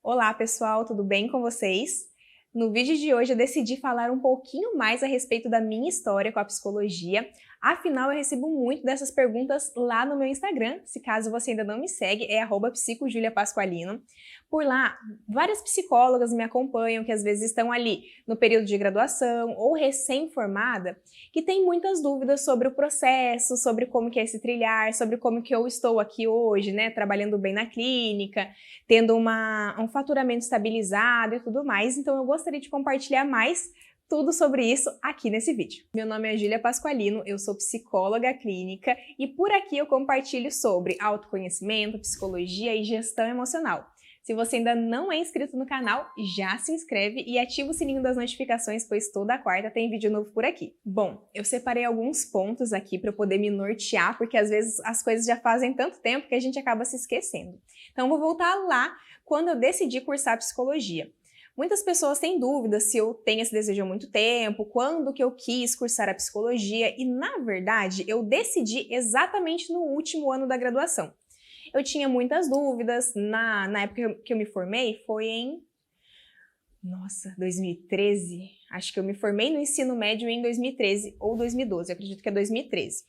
Olá pessoal, tudo bem com vocês? No vídeo de hoje eu decidi falar um pouquinho mais a respeito da minha história com a psicologia, afinal eu recebo muito dessas perguntas lá no meu Instagram, se caso você ainda não me segue, é @psicojuliapasqualino. Por lá, várias psicólogas me acompanham que às vezes estão ali no período de graduação ou recém-formada, que tem muitas dúvidas sobre o processo, sobre como que é esse trilhar, sobre como que eu estou aqui hoje, né, trabalhando bem na clínica, tendo um faturamento estabilizado e tudo mais, então eu gostaria de compartilhar mais tudo sobre isso aqui nesse vídeo. Meu nome é Júlia Pasqualino, eu sou psicóloga clínica e por aqui eu compartilho sobre autoconhecimento, psicologia e gestão emocional. Se você ainda não é inscrito no canal, já se inscreve e ativa o sininho das notificações, pois toda quarta tem vídeo novo por aqui. Bom, eu separei alguns pontos aqui para eu poder me nortear, porque às vezes as coisas já fazem tanto tempo que a gente acaba se esquecendo. Então vou voltar lá quando eu decidi cursar psicologia. Muitas pessoas têm dúvidas se eu tenho esse desejo há muito tempo, quando que eu quis cursar a psicologia e, na verdade, eu decidi exatamente no último ano da graduação. Eu tinha muitas dúvidas, na época que eu me formei, foi em 2013, acho que eu me formei no ensino médio em 2013 ou 2012, eu acredito que é 2013.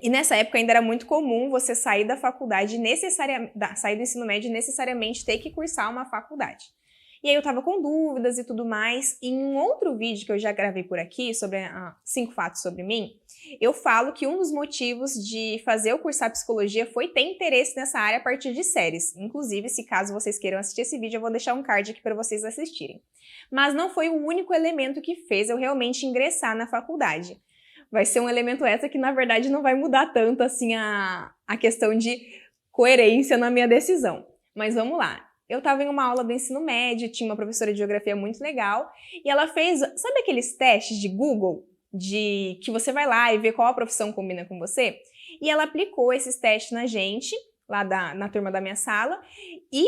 E nessa época ainda era muito comum você sair da faculdade, sair do ensino médio e necessariamente ter que cursar uma faculdade. E aí eu tava com dúvidas e tudo mais, e em um outro vídeo que eu já gravei por aqui, sobre 5 fatos sobre mim, eu falo que um dos motivos de fazer eu cursar psicologia foi ter interesse nessa área a partir de séries. Inclusive, se caso vocês queiram assistir esse vídeo, eu vou deixar um card aqui para vocês assistirem. Mas não foi o único elemento que fez eu realmente ingressar na faculdade. Vai ser um elemento extra que, na verdade, não vai mudar tanto assim a questão de coerência na minha decisão. Mas vamos lá. Eu estava em uma aula do ensino médio, tinha uma professora de geografia muito legal, e ela fez, sabe aqueles testes de Google, de que você vai lá e vê qual a profissão combina com você? E ela aplicou esses testes na gente, lá na turma da minha sala, e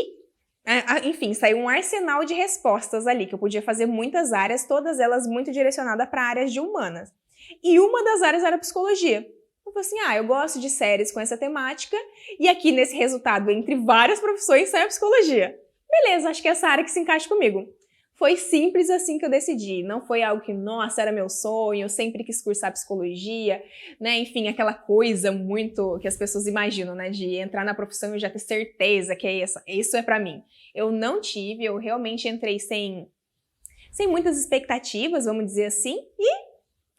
enfim, saiu um arsenal de respostas ali, que eu podia fazer muitas áreas, todas elas muito direcionadas para áreas de humanas. E uma das áreas era psicologia. Eu falei assim, eu gosto de séries com essa temática, e aqui nesse resultado, entre várias profissões, sai a psicologia. Beleza, acho que é essa área que se encaixa comigo. Foi simples assim que eu decidi, não foi algo que, nossa, era meu sonho, eu sempre quis cursar psicologia, né, enfim, aquela coisa muito que as pessoas imaginam, né, de entrar na profissão e já ter certeza que isso é pra mim. Eu não tive, eu realmente entrei sem muitas expectativas, vamos dizer assim, e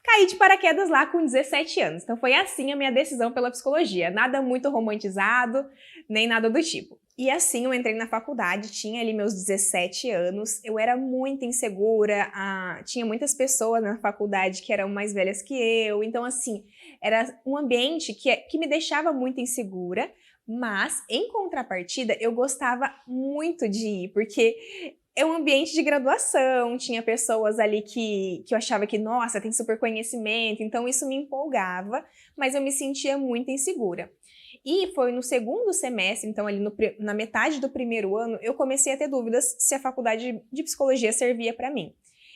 caí de paraquedas lá com 17 anos. Então foi assim a minha decisão pela psicologia. Nada muito romantizado, nem nada do tipo. E assim eu entrei na faculdade, tinha ali meus 17 anos, eu era muito insegura, tinha muitas pessoas na faculdade que eram mais velhas que eu, então assim, era um ambiente que me deixava muito insegura, mas em contrapartida eu gostava muito de ir, porque é um ambiente de graduação, tinha pessoas ali que eu achava que, nossa, tem super conhecimento, então isso me empolgava, mas eu me sentia muito insegura. E foi no segundo semestre, então ali na metade do primeiro ano, eu comecei a ter dúvidas se a faculdade de psicologia servia para mim.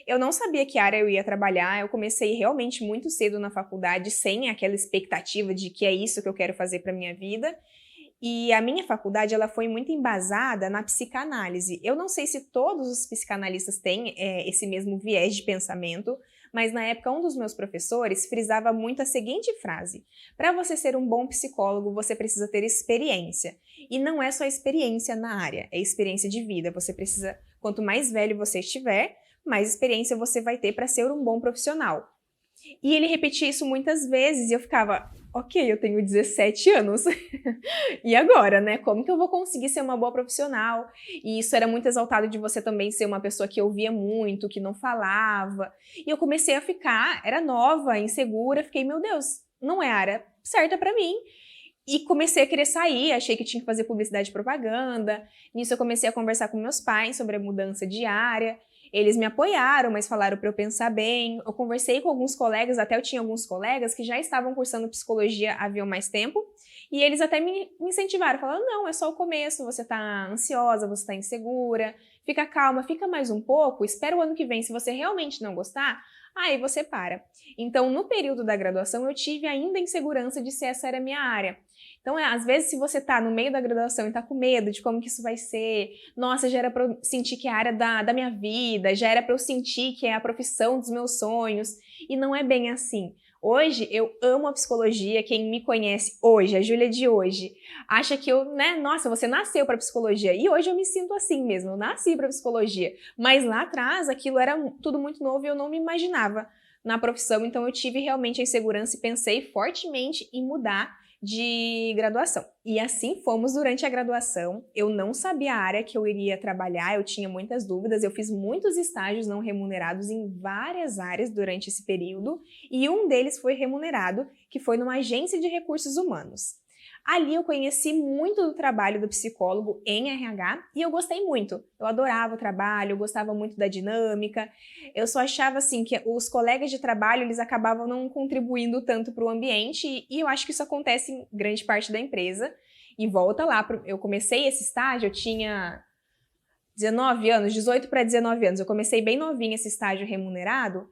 Eu não sabia que área eu ia trabalhar, eu comecei realmente muito cedo na faculdade, sem aquela expectativa de que é isso que eu quero fazer para minha vida. E a minha faculdade ela foi muito embasada na psicanálise. Eu não sei se todos os psicanalistas têm esse mesmo viés de pensamento, mas na época um dos meus professores frisava muito a seguinte frase: para você ser um bom psicólogo, você precisa ter experiência. E não é só experiência na área, é experiência de vida. Você precisa, quanto mais velho você estiver, mais experiência você vai ter para ser um bom profissional. E ele repetia isso muitas vezes e eu ficava, ok, eu tenho 17 anos. E agora, né? Como que eu vou conseguir ser uma boa profissional? E isso era muito exaltado de você também ser uma pessoa que ouvia muito, que não falava. E eu comecei a ficar, era nova, insegura, fiquei, meu Deus, não é a área certa pra mim. E comecei a querer sair, achei que tinha que fazer publicidade e propaganda. Nisso eu comecei a conversar com meus pais sobre a mudança de área. Eles me apoiaram, mas falaram para eu pensar bem. Eu conversei com alguns colegas, até eu tinha alguns colegas que já estavam cursando psicologia havia mais tempo, e eles até me incentivaram, falando, não, é só o começo, você tá ansiosa, você tá insegura, fica calma, fica mais um pouco, espera o ano que vem, se você realmente não gostar, aí você para. Então, no período da graduação, eu tive ainda insegurança de se essa era a minha área. Então, às vezes, se você tá no meio da graduação e tá com medo de como que isso vai ser, nossa, já era pra eu sentir que é a área da minha vida, já era pra eu sentir que é a profissão dos meus sonhos, e não é bem assim. Hoje, eu amo a psicologia, quem me conhece hoje, a Júlia de hoje, acha que eu, né, nossa, você nasceu pra psicologia, e hoje eu me sinto assim mesmo, eu nasci pra psicologia, mas lá atrás aquilo era tudo muito novo e eu não me imaginava na profissão, então eu tive realmente a insegurança e pensei fortemente em mudar de graduação. E assim fomos durante a graduação. Eu não sabia a área que eu iria trabalhar, eu tinha muitas dúvidas, eu fiz muitos estágios não remunerados em várias áreas durante esse período, e um deles foi remunerado, que foi numa agência de recursos humanos. Ali eu conheci muito do trabalho do psicólogo em RH e eu gostei muito. Eu adorava o trabalho, eu gostava muito da dinâmica. Eu só achava assim que os colegas de trabalho eles acabavam não contribuindo tanto para o ambiente e eu acho que isso acontece em grande parte da empresa. E volta lá, eu comecei esse estágio, eu tinha 19 anos, 18 para 19 anos. Eu comecei bem novinha esse estágio remunerado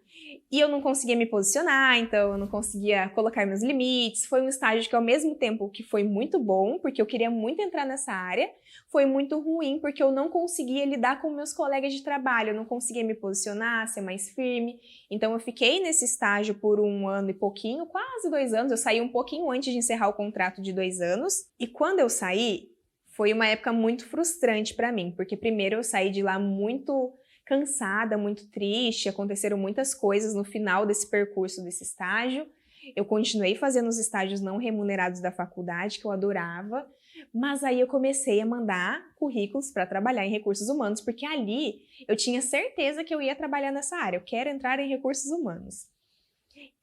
e eu não conseguia me posicionar, então eu não conseguia colocar meus limites. Foi um estágio que ao mesmo tempo que foi muito bom, porque eu queria muito entrar nessa área, foi muito ruim porque eu não conseguia lidar com meus colegas de trabalho, eu não conseguia me posicionar, ser mais firme. Então eu fiquei nesse estágio por 1 ano e pouquinho, quase 2 anos. Eu saí um pouquinho antes de encerrar o contrato de 2 anos. E quando eu saí, foi uma época muito frustrante para mim, porque primeiro eu saí de lá muito cansada, muito triste, aconteceram muitas coisas no final desse percurso, desse estágio. Eu continuei fazendo os estágios não remunerados da faculdade, que eu adorava, mas aí eu comecei a mandar currículos para trabalhar em recursos humanos, porque ali eu tinha certeza que eu ia trabalhar nessa área, eu quero entrar em recursos humanos.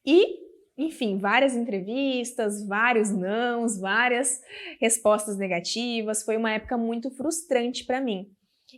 E enfim, várias entrevistas, vários nãos, várias respostas negativas. Foi uma época muito frustrante para mim.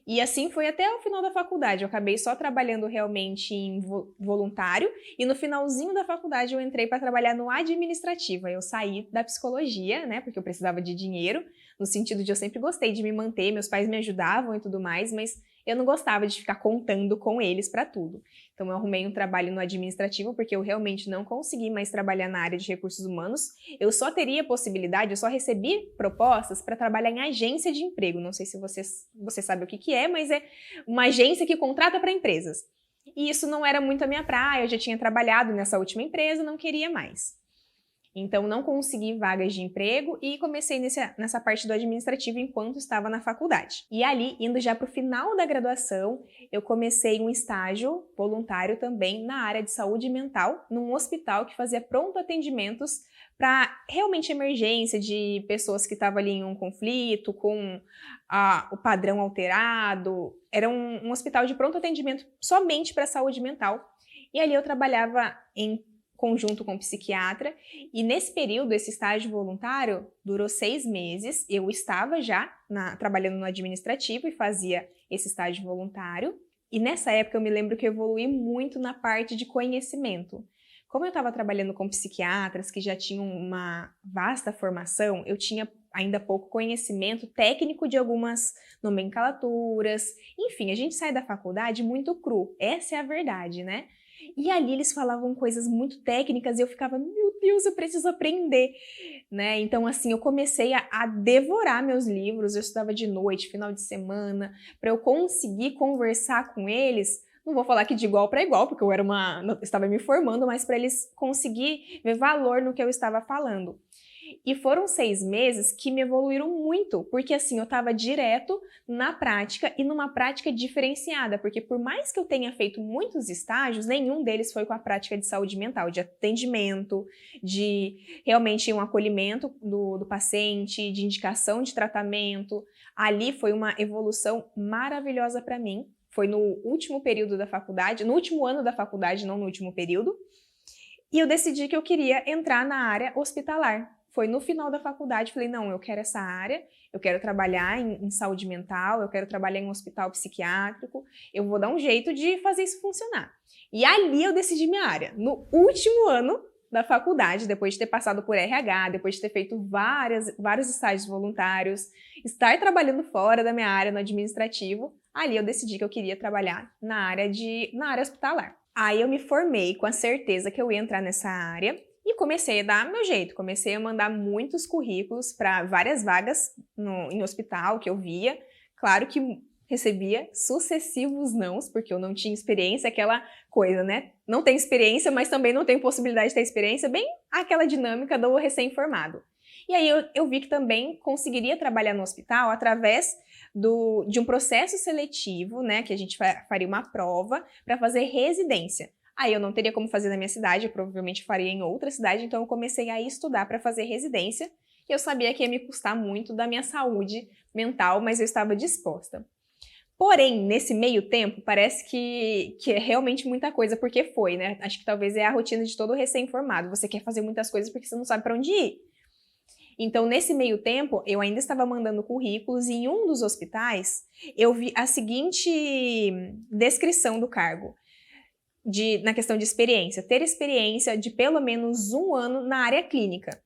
E assim foi até o final da faculdade. Eu acabei só trabalhando realmente em voluntário e no finalzinho da faculdade eu entrei para trabalhar no administrativo. Eu saí da psicologia, né, porque eu precisava de dinheiro, no sentido de eu sempre gostei de me manter, meus pais me ajudavam e tudo mais, mas eu não gostava de ficar contando com eles para tudo. Então eu arrumei um trabalho no administrativo porque eu realmente não consegui mais trabalhar na área de recursos humanos. Eu só recebi propostas para trabalhar em agência de emprego. Não sei se você sabe o que é, mas é uma agência que contrata para empresas. E isso não era muito a minha praia, eu já tinha trabalhado nessa última empresa, não queria mais. Então, não consegui vagas de emprego e comecei nessa parte do administrativo enquanto estava na faculdade. E ali, indo já para o final da graduação, eu comecei um estágio voluntário também na área de saúde mental, num hospital que fazia pronto atendimentos para realmente emergência de pessoas que estavam ali em um conflito, com o padrão alterado. Era um hospital de pronto atendimento somente para saúde mental. E ali eu trabalhava em conjunto com o psiquiatra, e nesse período, esse estágio voluntário durou 6 meses, eu estava já trabalhando no administrativo e fazia esse estágio voluntário, e nessa época eu me lembro que eu evoluí muito na parte de conhecimento. Como eu estava trabalhando com psiquiatras que já tinham uma vasta formação, eu tinha ainda pouco conhecimento técnico de algumas nomenclaturas, enfim, a gente sai da faculdade muito cru, essa é a verdade, né? E ali eles falavam coisas muito técnicas e eu ficava, meu Deus, eu preciso aprender, né? Então, assim, eu comecei a devorar meus livros, eu estudava de noite, final de semana, para eu conseguir conversar com eles. Não vou falar que de igual para igual, porque eu estava me formando, mas para eles conseguir ver valor no que eu estava falando. E foram 6 meses que me evoluíram muito, porque assim, eu estava direto na prática e numa prática diferenciada, porque por mais que eu tenha feito muitos estágios, nenhum deles foi com a prática de saúde mental, de atendimento, de realmente um acolhimento do paciente, de indicação de tratamento. Ali foi uma evolução maravilhosa para mim. Foi no último período da faculdade, no último ano da faculdade, não no último período, e eu decidi que eu queria entrar na área hospitalar. Foi no final da faculdade, falei, não, eu quero essa área, eu quero trabalhar em saúde mental, eu quero trabalhar em um hospital psiquiátrico, eu vou dar um jeito de fazer isso funcionar. E ali eu decidi minha área. No último ano da faculdade, depois de ter passado por RH, depois de ter feito vários estágios voluntários, estar trabalhando fora da minha área no administrativo, ali eu decidi que eu queria trabalhar na área hospitalar. Aí eu me formei com a certeza que eu ia entrar nessa área E comecei a dar meu jeito, comecei a mandar muitos currículos para várias vagas em hospital que eu via. Claro que recebia sucessivos nãos, porque eu não tinha experiência, aquela coisa, né? Não tenho experiência, mas também não tenho possibilidade de ter experiência, bem aquela dinâmica do recém-formado. E aí eu vi que também conseguiria trabalhar no hospital através de um processo seletivo, né? Que a gente faria uma prova para fazer residência. Aí eu não teria como fazer na minha cidade, eu provavelmente faria em outra cidade, então eu comecei a estudar para fazer residência. E eu sabia que ia me custar muito da minha saúde mental, mas eu estava disposta. Porém, nesse meio tempo, parece que é realmente muita coisa, porque foi, né? Acho que talvez é a rotina de todo recém-formado. Você quer fazer muitas coisas porque você não sabe para onde ir. Então, nesse meio tempo, eu ainda estava mandando currículos e em um dos hospitais, eu vi a seguinte descrição do cargo. Na questão de experiência, ter experiência de pelo menos 1 ano na área clínica.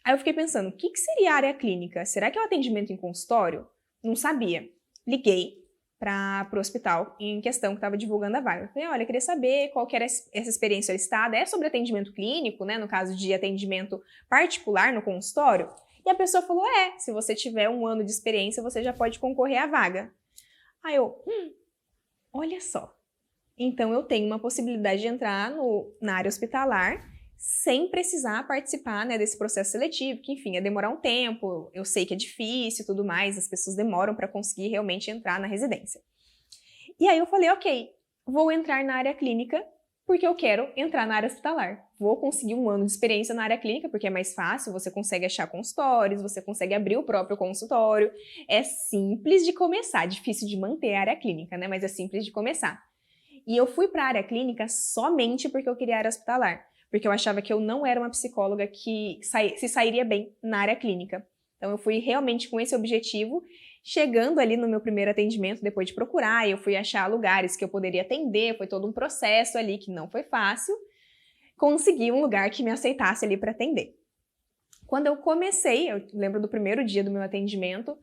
Aí eu fiquei pensando, o que seria a área clínica? Será que é o atendimento em consultório? Não sabia. Liguei para o hospital em questão que estava divulgando a vaga. Eu falei, olha, eu queria saber qual que era essa experiência listada. É sobre atendimento clínico, né? No caso de atendimento particular no consultório? E a pessoa falou, se você tiver 1 ano de experiência, você já pode concorrer à vaga. Aí eu, olha só. Então, eu tenho uma possibilidade de entrar na área hospitalar sem precisar participar, né, desse processo seletivo, que, enfim, ia demorar um tempo, eu sei que é difícil e tudo mais, as pessoas demoram para conseguir realmente entrar na residência. E aí eu falei, ok, vou entrar na área clínica porque eu quero entrar na área hospitalar. Vou conseguir 1 ano de experiência na área clínica, porque é mais fácil, você consegue achar consultórios, você consegue abrir o próprio consultório. É simples de começar, difícil de manter a área clínica, né, mas é simples de começar. E eu fui para a área clínica somente porque eu queria a área hospitalar, porque eu achava que eu não era uma psicóloga que se sairia bem na área clínica. Então eu fui realmente com esse objetivo, chegando ali no meu primeiro atendimento, depois de procurar, eu fui achar lugares que eu poderia atender, foi todo um processo ali que não foi fácil, consegui um lugar que me aceitasse ali para atender. Quando eu comecei, eu lembro do primeiro dia do meu atendimento,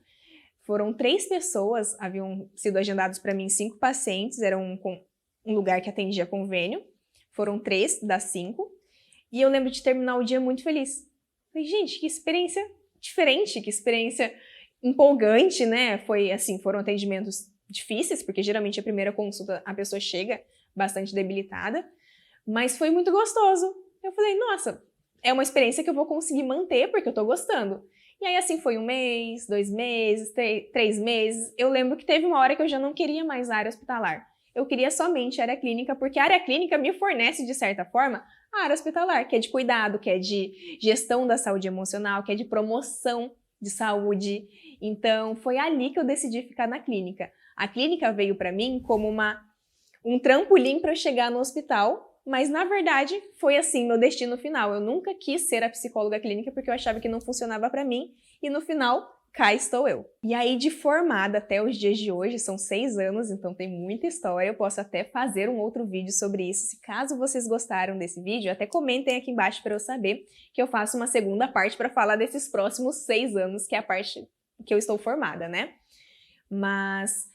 foram 3 pessoas, haviam sido agendados para mim 5 pacientes, era um lugar que atendia convênio, foram 3 das 5, e eu lembro de terminar o dia muito feliz. Falei, gente, que experiência diferente, que experiência empolgante, né? Foram atendimentos difíceis, porque geralmente a primeira consulta a pessoa chega bastante debilitada, mas foi muito gostoso. Eu falei, nossa, é uma experiência que eu vou conseguir manter, porque eu tô gostando. E aí assim foi 1 mês, 2 meses, 3 meses, eu lembro que teve uma hora que eu já não queria mais a área hospitalar. Eu queria somente a área clínica, porque a área clínica me fornece, de certa forma, a área hospitalar, que é de cuidado, que é de gestão da saúde emocional, que é de promoção de saúde. Então, foi ali que eu decidi ficar na clínica. A clínica veio para mim como um trampolim para eu chegar no hospital, mas, na verdade, foi assim meu destino final. Eu nunca quis ser a psicóloga clínica porque eu achava que não funcionava para mim, e no final, cá estou eu. E aí, de formada até os dias de hoje, são 6 anos, então tem muita história, eu posso até fazer um outro vídeo sobre isso. Se caso vocês gostaram desse vídeo, até comentem aqui embaixo para eu saber, que eu faço uma segunda parte para falar desses próximos 6 anos, que é a parte que eu estou formada, né? Mas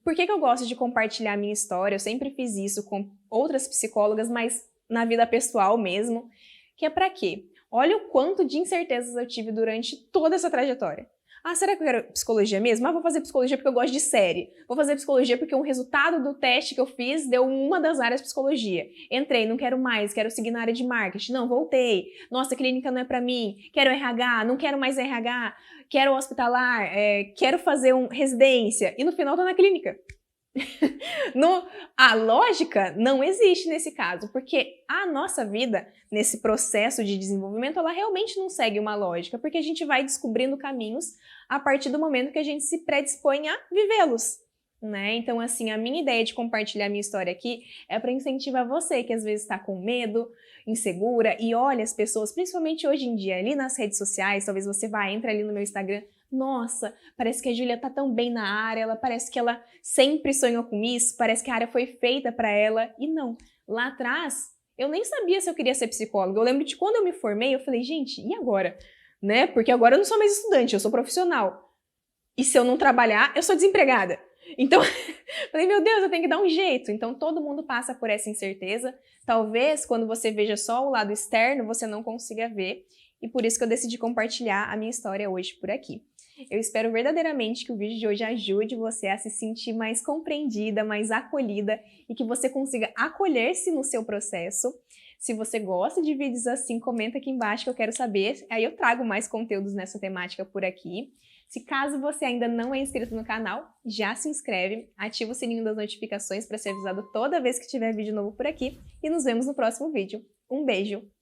por que eu gosto de compartilhar a minha história? Eu sempre fiz isso com outras psicólogas, mas na vida pessoal mesmo, que é para quê? Olha o quanto de incertezas eu tive durante toda essa trajetória. Ah, será que eu quero psicologia mesmo? Ah, vou fazer psicologia porque eu gosto de série. Vou fazer psicologia porque um resultado do teste que eu fiz deu uma das áreas de psicologia. Entrei, não quero mais, quero seguir na área de marketing. Não, voltei. Nossa, clínica não é pra mim. Quero RH, não quero mais RH. Quero hospitalar, quero fazer residência. E no final tô na clínica. A lógica não existe nesse caso, porque a nossa vida, nesse processo de desenvolvimento, ela realmente não segue uma lógica, porque a gente vai descobrindo caminhos a partir do momento que a gente se predispõe a vivê-los, né? Então, assim, a minha ideia de compartilhar a minha história aqui é para incentivar você que às vezes está com medo, insegura, e olha as pessoas, principalmente hoje em dia, ali nas redes sociais, talvez você entra ali no meu Instagram, nossa, parece que a Júlia tá tão bem na área, parece que ela sempre sonhou com isso, parece que a área foi feita para ela. E não, lá atrás, eu nem sabia se eu queria ser psicóloga. Eu lembro de quando eu me formei, eu falei, gente, e agora? Né? Porque agora eu não sou mais estudante, eu sou profissional. E se eu não trabalhar, eu sou desempregada. Então, Falei, meu Deus, eu tenho que dar um jeito. Então, todo mundo passa por essa incerteza. Talvez, quando você veja só o lado externo, você não consiga ver. E por isso que eu decidi compartilhar a minha história hoje por aqui. Eu espero verdadeiramente que o vídeo de hoje ajude você a se sentir mais compreendida, mais acolhida e que você consiga acolher-se no seu processo. Se você gosta de vídeos assim, comenta aqui embaixo que eu quero saber. Aí eu trago mais conteúdos nessa temática por aqui. Se caso você ainda não é inscrito no canal, já se inscreve, ativa o sininho das notificações para ser avisado toda vez que tiver vídeo novo por aqui e nos vemos no próximo vídeo. Um beijo!